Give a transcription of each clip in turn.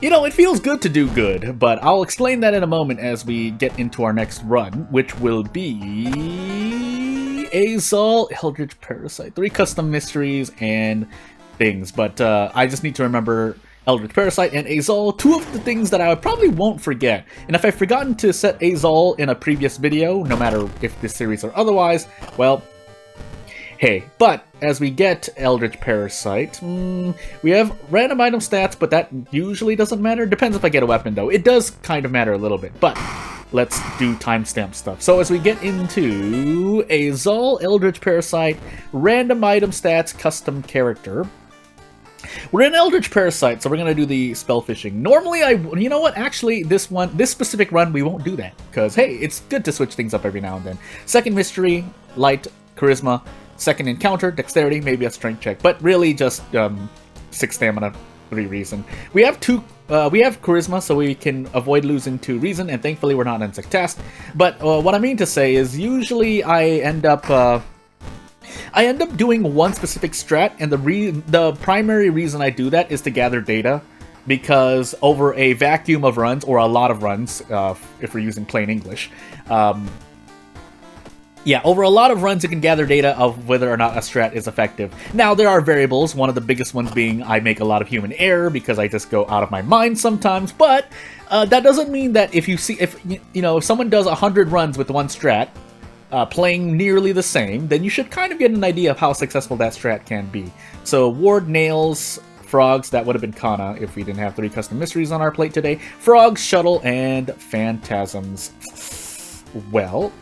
You know, it feels good to do good, but I'll explain that in a moment as we get into our next run, which will be Azul, Eldritch Parasite, 3 custom mysteries and things, but I just need to remember Eldritch Parasite and Azul, 2 of the things that I probably won't forget. And if I've forgotten to set Azul in a previous video, no matter if this series or otherwise, well, hey. But as we get Eldritch Parasite, we have random item stats, but that usually doesn't matter. Depends if I get a weapon, though. It does kind of matter a little bit, but let's do timestamp stuff. So as we get into Azul, Eldritch Parasite, random item stats, custom character. We're in Eldritch Parasite, so we're gonna do the spell fishing. Normally, you know what? Actually, this specific run, we won't do that because hey, it's good to switch things up every now and then. Second mystery, light, charisma. Second encounter, dexterity, maybe a strength check, but really just 6 stamina, 3 reason. We have charisma, so we can avoid losing 2 reason, and thankfully we're not in success. But what I mean to say is, usually I end up doing one specific strat, and the primary reason I do that is to gather data, because over a vacuum of runs, or a lot of runs, if we're using plain English, yeah, over a lot of runs you can gather data of whether or not a strat is effective. Now, there are variables, one of the biggest ones being I make a lot of human error because I just go out of my mind sometimes, but that doesn't mean that if someone does 100 runs with one strat, playing nearly the same, then you should kind of get an idea of how successful that strat can be. So, Ward, Nails, Frogs, that would have been Kana if we didn't have 3 custom mysteries on our plate today. Frogs, Shuttle, and Phantasms. Well,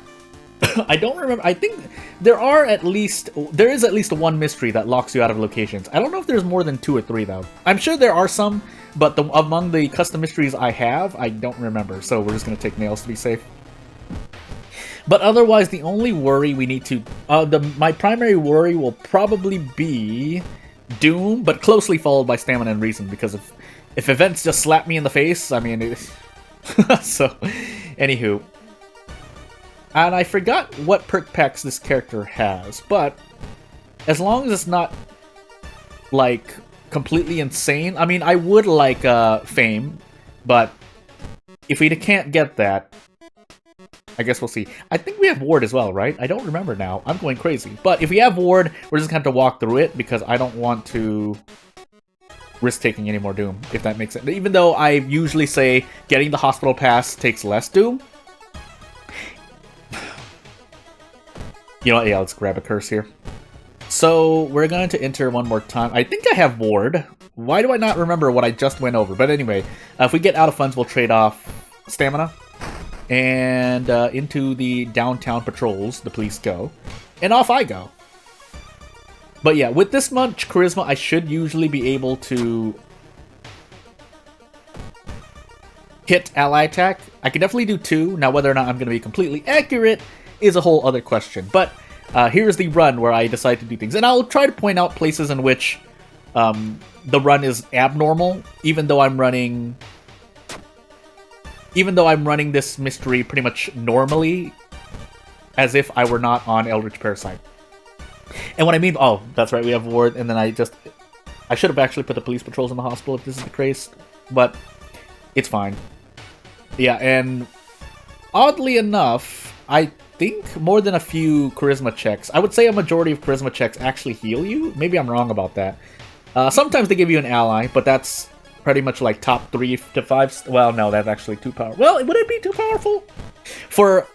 I don't remember. I think there is at least one mystery that locks you out of locations. I don't know if there's more than 2 or 3 though. I'm sure there are some, but among the custom mysteries I have, I don't remember. So we're just gonna take Nails to be safe. But otherwise, the only worry we need to, my primary worry will probably be Doom, but closely followed by Stamina and Reason, because if events just slap me in the face, I mean, so anywho. And I forgot what perk packs this character has, but as long as it's not, like, completely insane. I mean, I would like Fame, but if we can't get that, I guess we'll see. I think we have Ward as well, right? I don't remember now. I'm going crazy. But if we have Ward, we're just going to have to walk through it, because I don't want to risk taking any more Doom, if that makes sense. Even though I usually say getting the hospital pass takes less Doom. You know, yeah, let's grab a curse here. So, we're going to enter one more time. I think I have Ward. Why do I not remember what I just went over? But anyway, if we get out of funds, we'll trade off Stamina. And into the downtown patrols, the police go. And off I go. But yeah, with this much charisma, I should usually be able to hit ally attack. I can definitely do 2. Now, whether or not I'm going to be completely accurate is a whole other question. But here's the run where I decide to do things. And I'll try to point out places in which the run is abnormal, even though I'm running this mystery pretty much normally, as if I were not on Eldritch Parasite. And what I mean, oh, that's right, we have Ward, and then I should have actually put the police patrols in the hospital if this is the case, but it's fine. Yeah, and oddly enough, I think more than a few charisma checks, I would say a majority of charisma checks actually heal you. Maybe I'm wrong about that. Sometimes they give you an ally, but that's pretty much like top 3 to 5. Well, no, that's actually too powerful. Well, would it be too powerful? For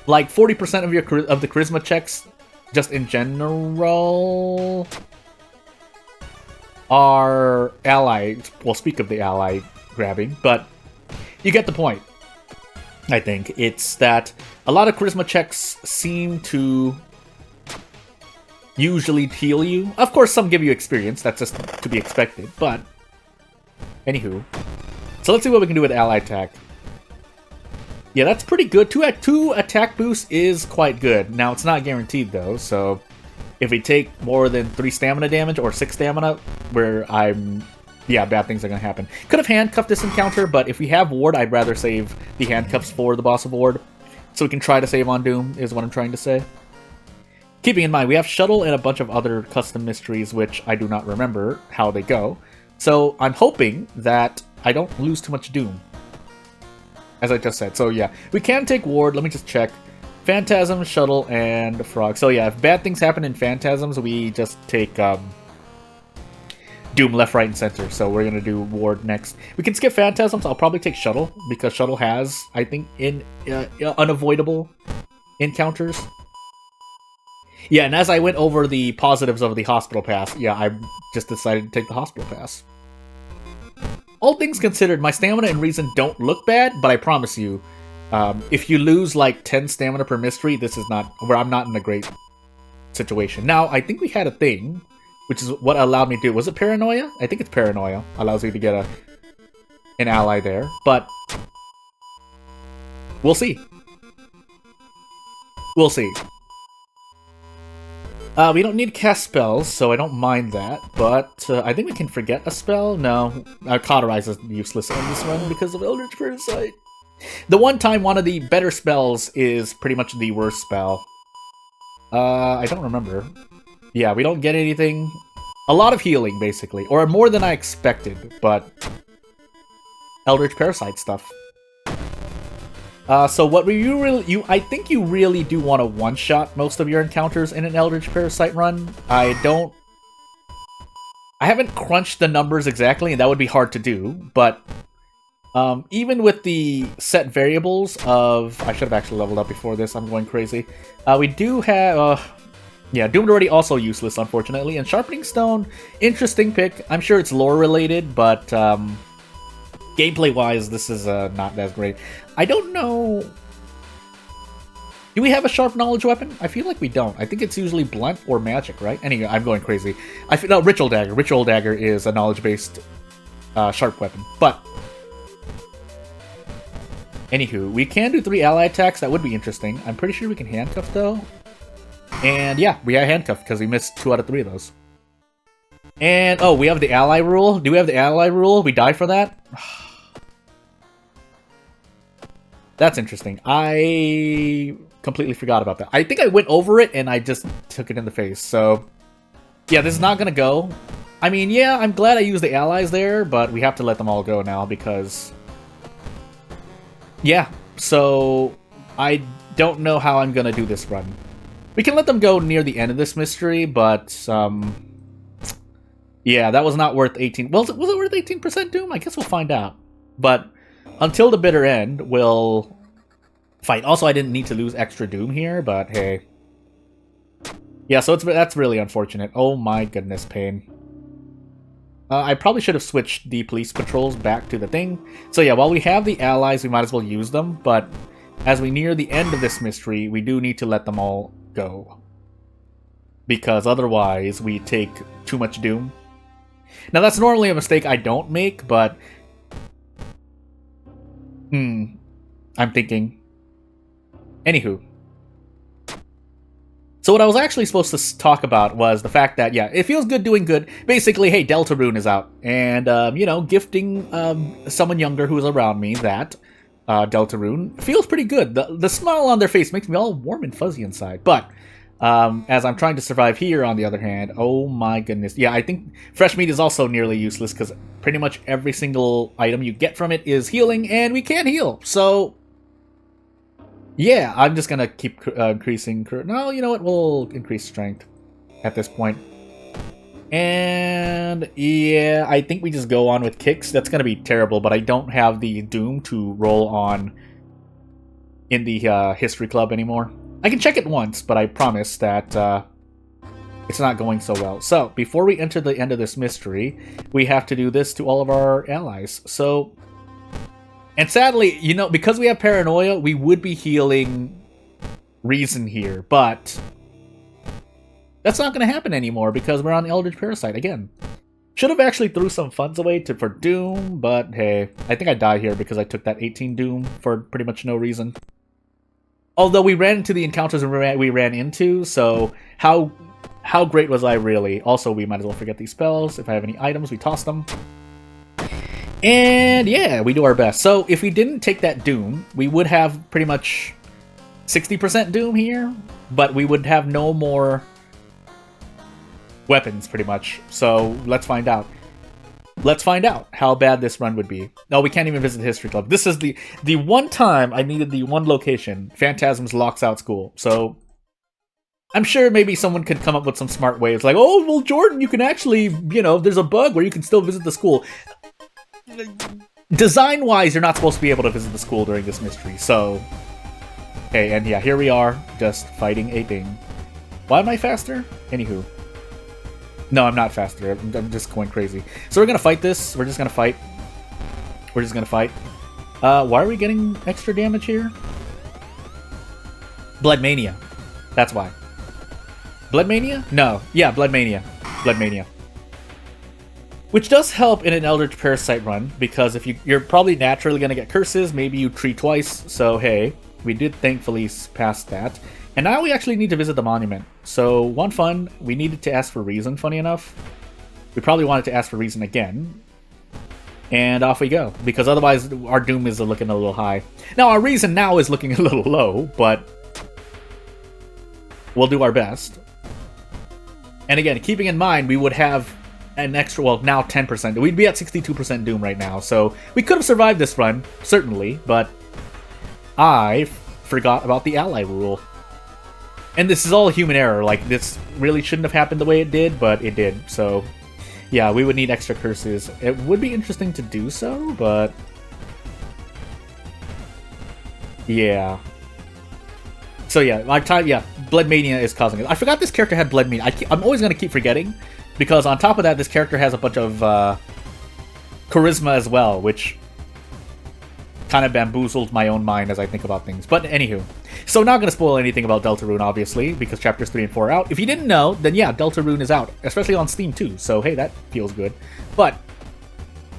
like 40% of the charisma checks, just in general, are ally. Well, speak of the ally grabbing, but you get the point. I think it's that a lot of charisma checks seem to usually heal you. Of course, some give you experience. That's just to be expected, but anywho. So let's see what we can do with ally attack. Yeah, that's pretty good. 2 attack boost is quite good. Now, it's not guaranteed, though, so if we take more than 3 stamina damage, or 6 stamina, yeah, bad things are going to happen. Could have handcuffed this encounter, but if we have Ward, I'd rather save the handcuffs for the boss of Ward. So we can try to save on Doom, is what I'm trying to say. Keeping in mind, we have Shuttle and a bunch of other custom mysteries, which I do not remember how they go. So I'm hoping that I don't lose too much Doom, as I just said. So yeah, we can take Ward. Let me just check. Phantasm, Shuttle, and Frog. So yeah, if bad things happen in Phantasms, we just take Doom left, right, and center. So we're gonna do Ward next. We can skip Phantasms. I'll probably take Shuttle, because Shuttle has, I think, unavoidable encounters. Yeah, and as I went over the positives of the Hospital Pass, yeah, I just decided to take the Hospital Pass. All things considered, my stamina and reason don't look bad, but I promise you, if you lose like 10 stamina per mystery, this is not where I'm not in a great situation. Now, I think we had a thing, which is what allowed me to do. Was it Paranoia? I think it's Paranoia. Allows you to get an ally there, but we'll see. We'll see. We don't need to cast spells, so I don't mind that, but I think we can forget a spell. No, Cauterize is useless on this run because of Eldritch Parasite. The one time one of the better spells is pretty much the worst spell. I don't remember. Yeah, we don't get anything. A lot of healing, basically, or more than I expected, but Eldritch Parasite stuff. So what I think you really do want to one-shot most of your encounters in an Eldritch Parasite run. I haven't crunched the numbers exactly, and that would be hard to do, but even with the set variables of... I should have actually leveled up before this, I'm going crazy. We do have... yeah, Doomed Already also useless, unfortunately, and Sharpening Stone, interesting pick. I'm sure it's lore-related, but... gameplay-wise, this is not that great. I don't know... Do we have a Sharp Knowledge weapon? I feel like we don't. I think it's usually Blunt or Magic, right? Anyway, I'm going crazy. No, Ritual Dagger. Ritual Dagger is a knowledge-based sharp weapon. But... anywho, we can do 3 ally attacks. That would be interesting. I'm pretty sure we can handcuff, though. And yeah, we got handcuffed because we missed 2 out of 3 of those. And, oh, we have the ally rule. Do we have the ally rule? We die for that? That's interesting. I completely forgot about that. I think I went over it and I just took it in the face. So, yeah, this is not going to go. I mean, yeah, I'm glad I used the allies there, but we have to let them all go now because... yeah, so I don't know how I'm going to do this run. We can let them go near the end of this mystery, but... yeah, that was not worth 18... well, was it worth 18% Doom? I guess we'll find out. But... until the bitter end, we'll fight. Also, I didn't need to lose extra Doom here, but hey. Yeah, so that's really unfortunate. Oh my goodness, pain. I probably should have switched the police patrols back to the thing. So yeah, while we have the allies, we might as well use them, but as we near the end of this mystery, we do need to let them all go. Because otherwise, we take too much Doom. Now, that's normally a mistake I don't make, but... I'm thinking. Anywho. So what I was actually supposed to talk about was the fact that, yeah, it feels good doing good. Basically, hey, Deltarune is out. And, you know, gifting someone younger who's around me that Deltarune feels pretty good. The smile on their face makes me all warm and fuzzy inside. But as I'm trying to survive here, on the other hand, oh my goodness. Yeah, I think fresh meat is also nearly useless because pretty much every single item you get from it is healing, and we can't heal. So, yeah, I'm just going to keep increasing... no, you know what? We'll increase strength at this point. And, yeah, I think we just go on with kicks. That's going to be terrible, but I don't have the Doom to roll on in the History Club anymore. I can check it once, but I promise that it's not going so well. So, before we enter the end of this mystery, we have to do this to all of our allies. So, and sadly, you know, because we have Paranoia, we would be healing Reason here, but that's not going to happen anymore because we're on Eldritch Parasite again. Should have actually threw some funds away for Doom, but hey, I think I die here because I took that 18 Doom for pretty much no reason. Although we ran into the encounters we ran into, so how great was I really? Also, we might as well forget these spells. If I have any items, we toss them. And yeah, we do our best. So if we didn't take that Doom, we would have pretty much 60% Doom here, but we would have no more weapons, pretty much. So let's find out. let's find out how bad this run would be. No, we can't even visit the History Club. This is the one time I needed the one location. Phantasms locks out school. So I'm sure maybe someone could come up with some smart ways. Like, oh, well, Jordan, you can actually, there's a bug where you can still visit the school. Design-wise, you're not supposed to be able to visit the school during this mystery. So, okay, and yeah, here we are, just fighting a thing. Why am I faster? Anywho. No, I'm not faster. I'm just going crazy. So we're gonna fight this. We're just gonna fight. We're just gonna fight. Why are we getting extra damage here? Blood Mania. That's why. Blood Mania? No. Yeah, Blood Mania. Blood Mania. Which does help in an Eldritch Parasite run, because if you're probably naturally gonna get curses, maybe you tree twice, so hey, we did thankfully pass that. And now we actually need to visit the monument. So, one fun, we needed to ask for reason, funny enough. We probably wanted to ask for reason again. And off we go, because otherwise our doom is looking a little high. Now, our reason now is looking a little low, but we'll do our best. And again, keeping in mind, we would have an extra, well, now 10%. We'd be at 62% doom right now, so we could have survived this run, certainly, but I forgot about the ally rule. And this is all human error, like, this really shouldn't have happened the way it did, but it did, so yeah, we would need extra curses. It would be interesting to do so, but yeah. So yeah, Blood Mania is causing it. I forgot this character had Blood Mania. I'm always going to keep forgetting, because on top of that, this character has a bunch of charisma as well, which kind of bamboozled my own mind as I think about things. But anywho, so not going to spoil anything about Deltarune, obviously, because chapters 3 and 4 are out. If you didn't know, then yeah, Deltarune is out, especially on Steam too, so hey, that feels good. But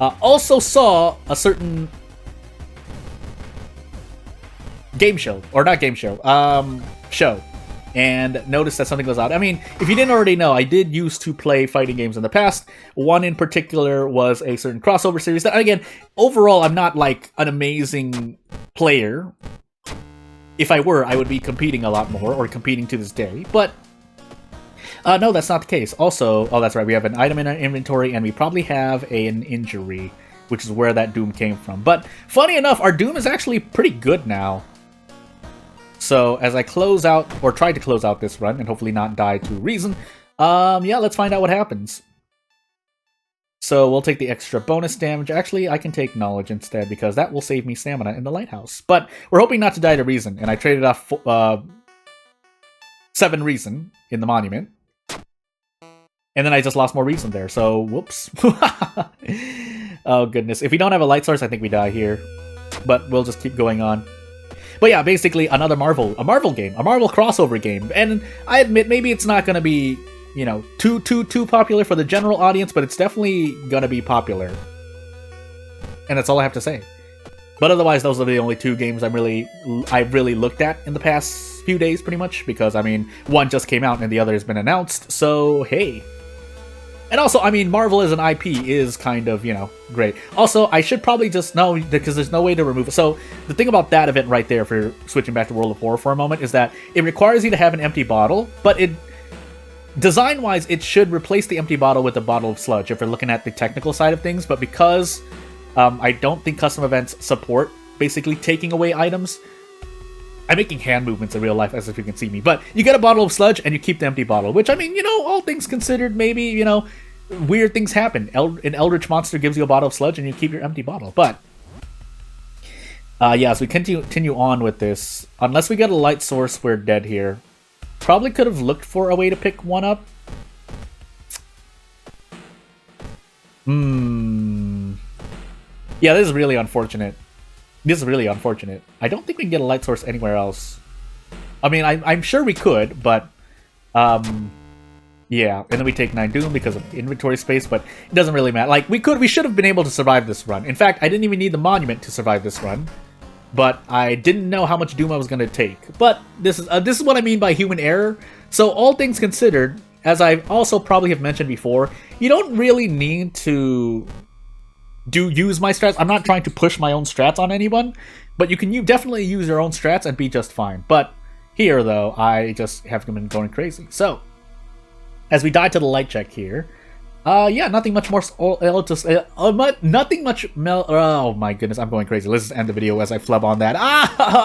also saw a certain game show, or not game show, show, and noticed that something was out. I mean, if you didn't already know, I did used to play fighting games in the past. One in particular was a certain crossover series that, again, overall, I'm not like an amazing player. If I were, I would be competing a lot more, or competing to this day, but no, that's not the case. Also, oh, that's right, we have an item in our inventory, and we probably have an injury, which is where that doom came from. But funny enough, our doom is actually pretty good now. So, as I close out, or try to close out this run, and hopefully not die to reason, yeah, let's find out what happens. So, we'll take the extra bonus damage. Actually, I can take knowledge instead, because that will save me stamina in the lighthouse. But, we're hoping not to die to reason, and I traded off 7 reason in the monument. And then I just lost more reason there, so whoops. Oh, goodness. If we don't have a light source, I think we die here. But we'll just keep going on. But yeah, basically another Marvel game, a Marvel crossover game. And I admit, maybe it's not going to be, too popular for the general audience, but it's definitely going to be popular. And that's all I have to say. But otherwise, those are the only 2 games I've really looked at in the past few days, pretty much. Because, I mean, one just came out and the other has been announced, so hey. And also, I mean, Marvel as an IP is kind of, great. Also, I should probably just know, because there's no way to remove it. So, the thing about that event right there, for switching back to World of Horror for a moment, is that it requires you to have an empty bottle, but design-wise, it should replace the empty bottle with a bottle of sludge, if we're looking at the technical side of things. But because I don't think custom events support basically taking away items, I'm making hand movements in real life as if you can see me. But you get a bottle of sludge and you keep the empty bottle. Which, I mean, all things considered, maybe, weird things happen. An Eldritch monster gives you a bottle of sludge and you keep your empty bottle. But, yeah, as we continue on with this, unless we get a light source, we're dead here. Probably could have looked for a way to pick one up. Yeah, this is really unfortunate. This is really unfortunate. I don't think we can get a light source anywhere else. I mean, I'm sure we could, but yeah. And then we take 9 doom because of inventory space, but it doesn't really matter. Like, we should have been able to survive this run. In fact, I didn't even need the monument to survive this run, but I didn't know how much doom I was going to take. But this is what I mean by human error. So all things considered, as I also probably have mentioned before, you don't really need to use my strats. I'm not trying to push my own strats on anyone, but you can definitely use your own strats and be just fine. But here, though, I just have been going crazy. So, as we die to the light check here, Yeah, nothing much more to say. Nothing much. Oh my goodness, I'm going crazy. Let's just end the video as I flub on that. Ah!